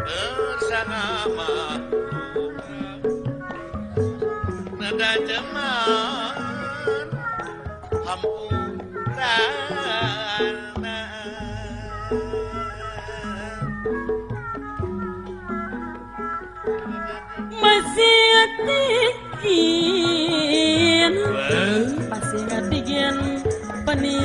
bersama nada jeman hampurana masih tingin masih tingin peniatan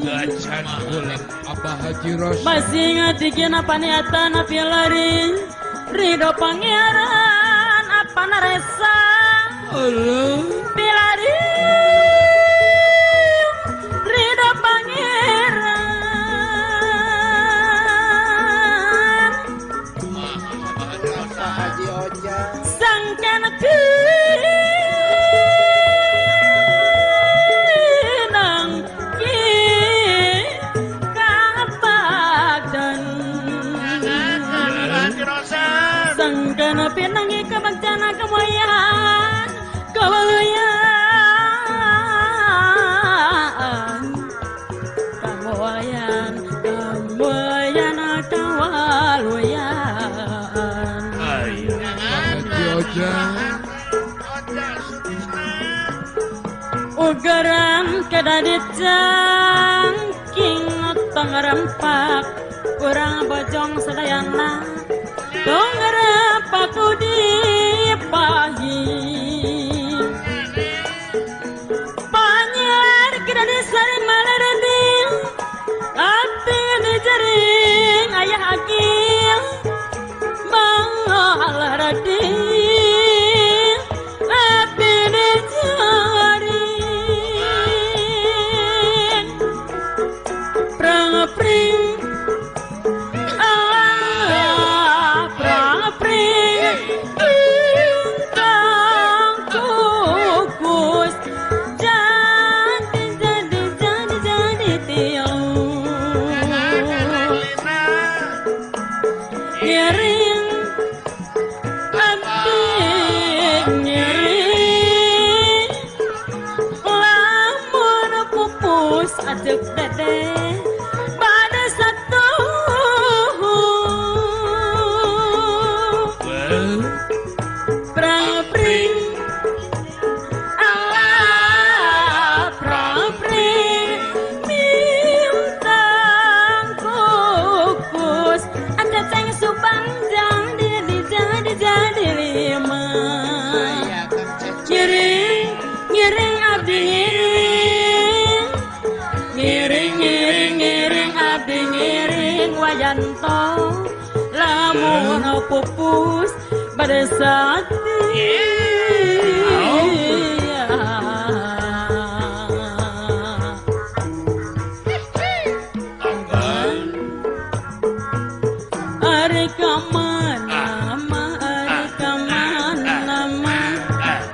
gacan bulan Abah Haji Ros masih tingin peniatan api lari ridho pangeran apa naresa Allah pilari ridho pangeran Haji Oja sangkan kinang kang badan sangkan pinang kebancana kemoyan kemoyan kemoyan kemoyan kewaluyan Haji Oja ugaran kedadit jangking tengerempak kurang bojong sedayana tengerempak dipahi panyer kedadit sari malerending hati dijaring ayah akil Bangalarading api dijaring prang-pring prang-pring bintang kukus jadi tiang ngiring ngiring lamun pupus adek dede pada satu prang-pring prang-pring bintang kukus ada ceng supanjang jadi lima ngiring ngiring abdi ngiring ngiring ngiring abdi ngiring wayanto lamun pupus pada sati Ari kamana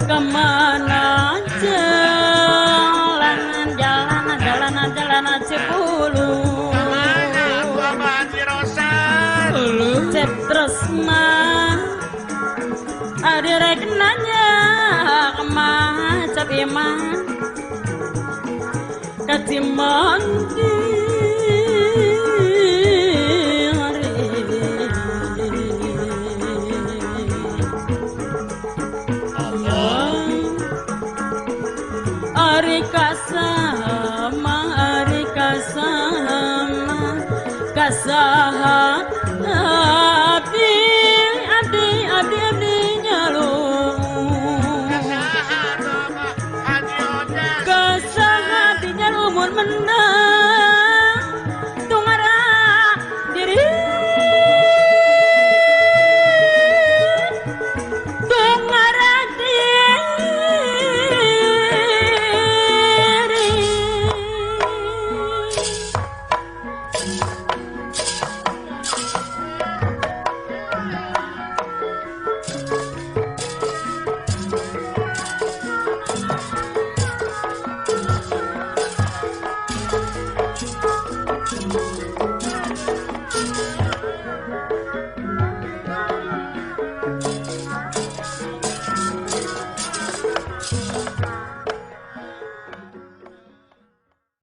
kemana jalan Cipulu cep tresna adi rek nanya kemana cep iman kacimandi Ari kasama kasaha